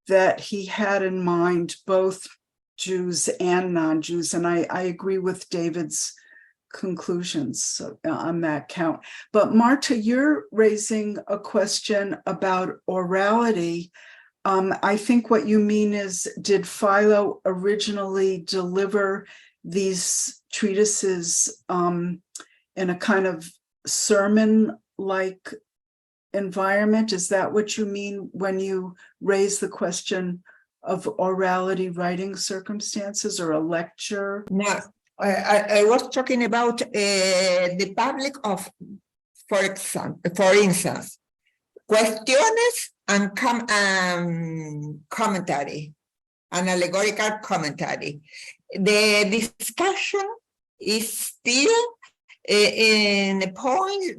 that he had in mind both Jews and non-Jews. And I agree with David's conclusions on that count. But Marta, you're raising a question about orality. I think what you mean is, did Philo originally deliver these treatises in a kind of sermon-like environment? Is that what you mean when you raise the question of orality writing circumstances, or a lecture? No, I was talking about the public of, for instance, cuestiones and commentary, an allegorical commentary. The discussion is still in a point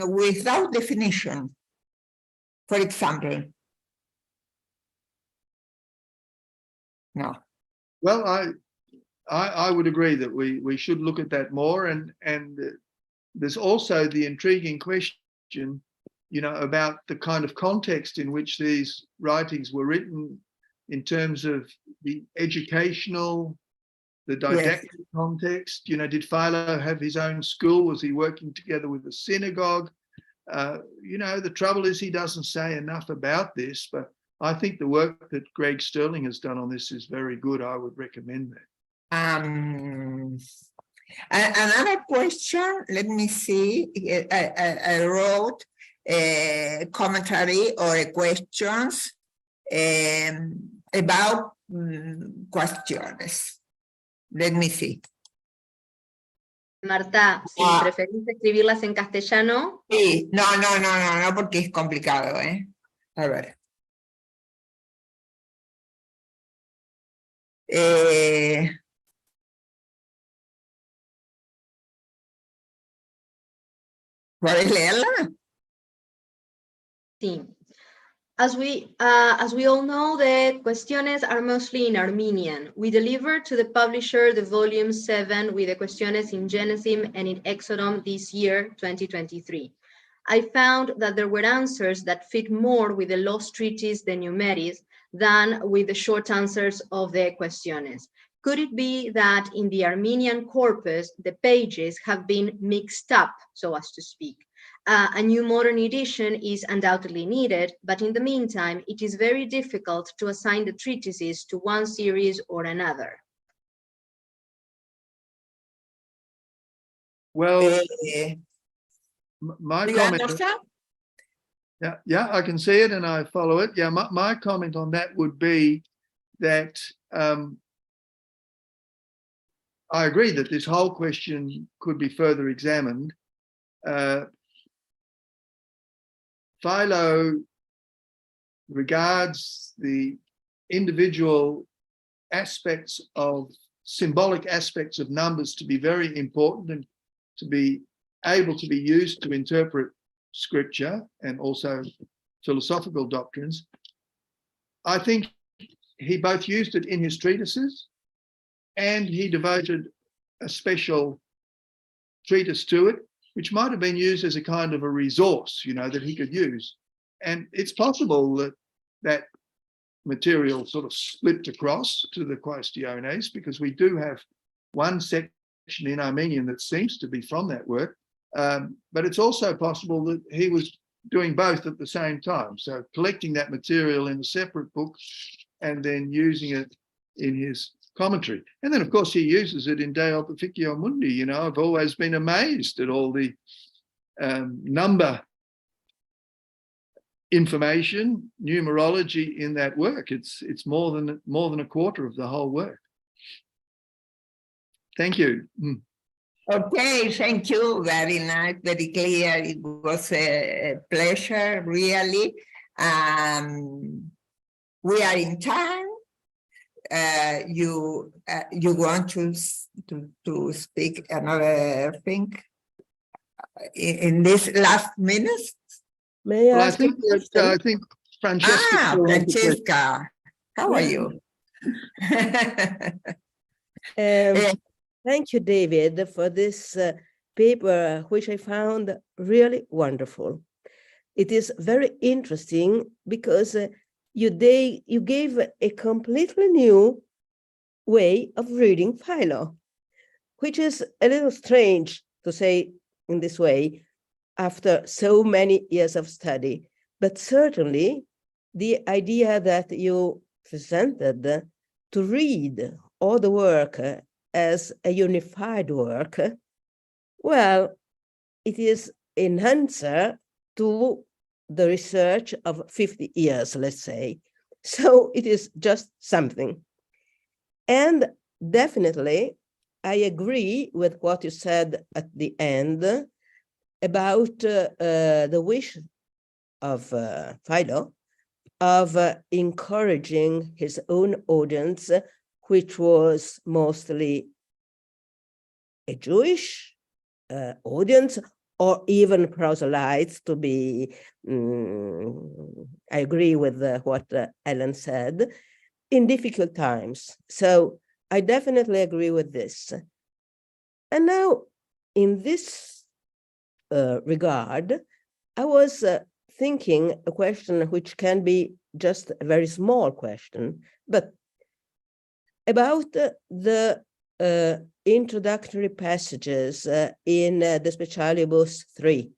without definition. For example, no. well, I would agree that we should look at that more, and there's also the intriguing question, about the kind of context in which these writings were written, in terms of the educational, the didactic context. Did Philo have his own school? Was he working together with a synagogue? The trouble is he doesn't say enough about this, but I think the work that Greg Sterling has done on this is very good. I would recommend that. Another question, let me see, I wrote a commentary or questions about questions. Let me see. Marta, si preferís escribirlas en castellano. Sí, no, porque es complicado, A ver. ¿Puedes leerla? Sí. As we all know, the Cuestiones are mostly in Armenian. We delivered to the publisher the volume 7 with the Cuestiones in Genesis and in Exodus this year, 2023. I found that there were answers that fit more with the lost treatise, the Numeris, than with the short answers of the Cuestiones. Could it be that in the Armenian corpus, the pages have been mixed up, so as to speak? A new modern edition is undoubtedly needed, but in the meantime, it is very difficult to assign the treatises to one series or another. Well, my comment. Yeah, I can see it and I follow it. Yeah, my comment on that would be that I agree that this whole question could be further examined. Philo regards the individual aspects of symbolic aspects of numbers to be very important and to be able to be used to interpret scripture and also philosophical doctrines. I think he both used it in his treatises and he devoted a special treatise to it, which might have been used as a kind of a resource, that he could use. And it's possible that that material sort of slipped across to the Quaestiones, because we do have one section in Armenian that seems to be from that work. But it's also possible that he was doing both at the same time. So collecting that material in a separate book and then using it in his commentary. And then, of course, he uses it in De Opificio Mundi. I've always been amazed at all the number information, numerology in that work. It's more than a quarter of the whole work. Thank you. Okay, thank you. Very nice, very clear. It was a pleasure, really. We are in time. You want to speak another thing in this last minute? May I Well, I ask think a question? I think Francesca. Francesca, how are you? Thank you, David, for this paper, which I found really wonderful. It is very interesting because you gave a completely new way of reading Philo, which is a little strange to say in this way after so many years of study. But certainly the idea that you presented to read all the work as a unified work, well, it is an answer to the research of 50 years, let's say. So it is just something. And definitely, I agree with what you said at the end about the wish of Philo of encouraging his own audience, which was mostly a Jewish audience, or even proselytes, to be, I agree with what Ellen said, in difficult times. So I definitely agree with this. And now, in this regard, I was thinking a question which can be just a very small question, but about the introductory passages in De Specialibus 3,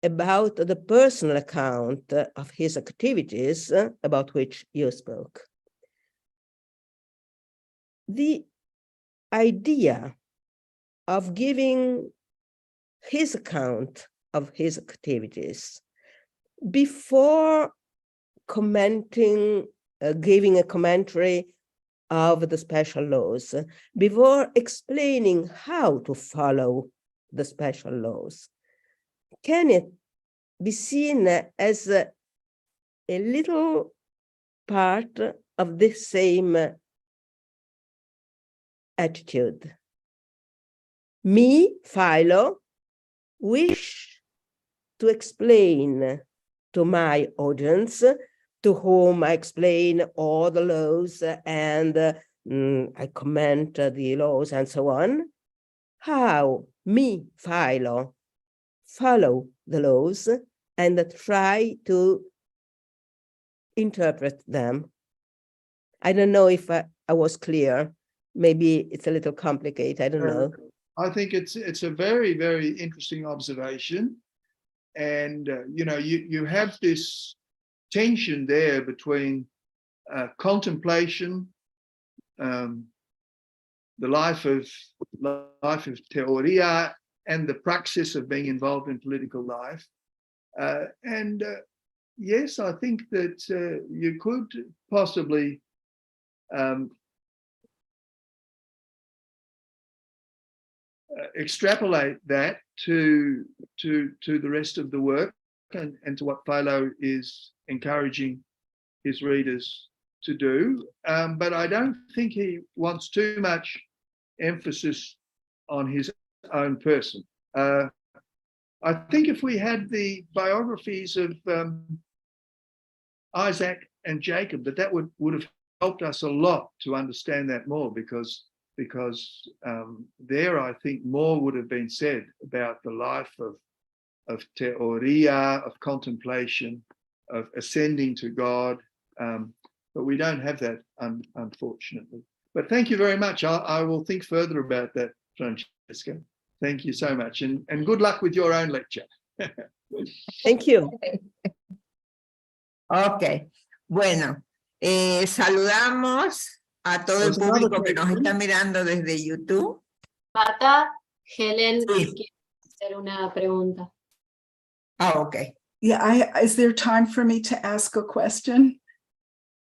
about the personal account of his activities about which you spoke. The idea of giving his account of his activities before commenting, giving a commentary of the special laws, before explaining how to follow the special laws, can it be seen as a little part of this same attitude? Me, Philo, wish to explain to my audience, to whom I explain all the laws and I comment the laws and so on, how me, Philo, follow the laws and try to interpret them. I don't know if I was clear. Maybe it's a little complicated, I don't know. I think it's a very, very interesting observation. And, you have this tension there between contemplation, the life of theoria, and the praxis of being involved in political life. Yes, I think that you could possibly extrapolate that to the rest of the work and to what Philo is encouraging his readers to do. But I don't think he wants too much emphasis on his own person. I think if we had the biographies of Isaac and Jacob, that would have helped us a lot to understand that more, because because there I think more would have been said about the life of teoria, of contemplation, of ascending to God, but we don't have that, unfortunately. But thank you very much. I will think further about that, Francesca. Thank you so much, and good luck with your own lecture. Thank you. Ok, bueno, saludamos a todo el público que nos está mirando desde YouTube. Marta, Helen Sí. quiere hacer una pregunta. Ah, ok. Yeah, is there time for me to ask a question?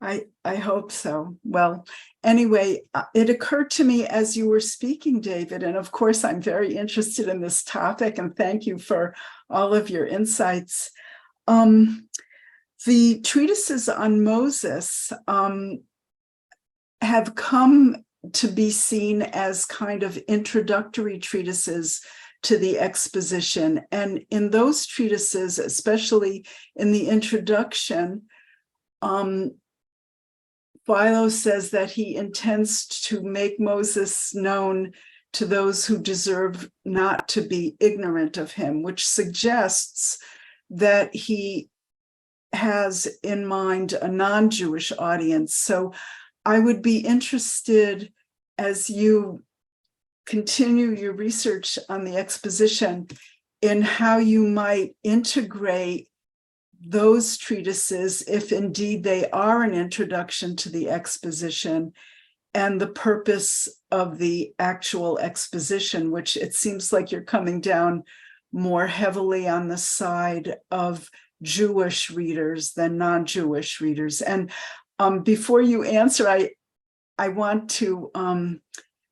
I hope so. Well, anyway, it occurred to me as you were speaking, David, and of course I'm very interested in this topic, and thank you for all of your insights. The treatises on Moses have come to be seen as kind of introductory treatises to the exposition. And in those treatises, especially in the introduction, Philo says that he intends to make Moses known to those who deserve not to be ignorant of him, which suggests that he has in mind a non-Jewish audience. So I would be interested, as you continue your research on the exposition, in how you might integrate those treatises, if indeed they are an introduction to the exposition, and the purpose of the actual exposition, which it seems like you're coming down more heavily on the side of Jewish readers than non-Jewish readers. And before you answer, I want to,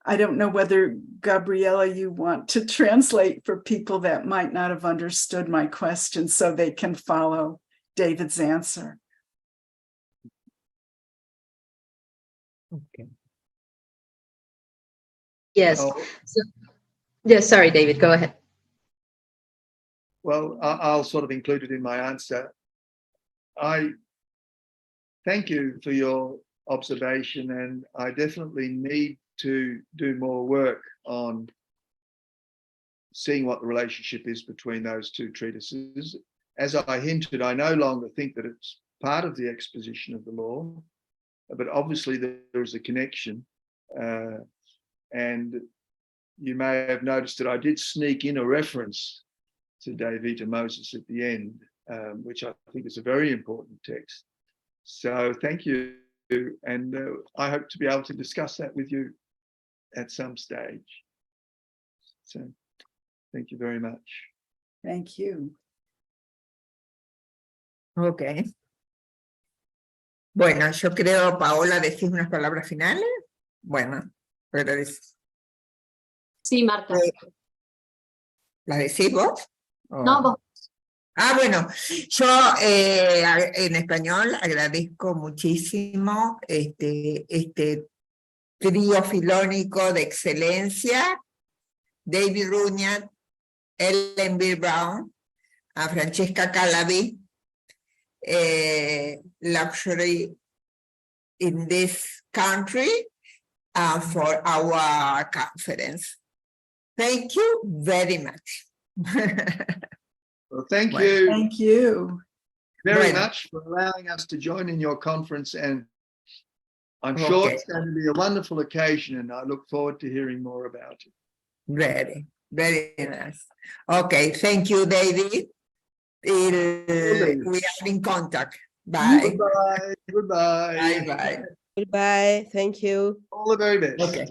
I don't know whether, Gabriella, you want to translate for people that might not have understood my question so they can follow David's answer. Okay. Yes. Oh. So, yeah, sorry, David, go ahead. Well, I'll sort of include it in my answer. I thank you for your observation, and I definitely need to do more work on seeing what the relationship is between those two treatises. As I hinted, I no longer think that it's part of the exposition of the law, but obviously there is a connection. And you may have noticed that I did sneak in a reference to De Vita Moses at the end, which I think is a very important text. So thank you, and I hope to be able to discuss that with you at some stage. So thank you very much. Thank you. Ok. Bueno, yo creo, Paola, decís unas palabras finales. Bueno, pero Sí, Marta. ¿las decís vos? ¿O? No, vos. Ah, bueno, yo en español agradezco muchísimo este trío filónico de excelencia, David Runia, Ellen B. Brown, a Francesca Calabi, luxury in this country for our conference. Thank you very much. Well, thank Well, you Thank you. very Bueno. much for allowing us to join in your conference, and I'm sure it's going to be a wonderful occasion, and I look forward to hearing more about it. Very, very nice. Okay, thank you, David. We are in contact. Bye. Goodbye. Goodbye. Bye, bye. Goodbye. Thank you. All the very best. Okay.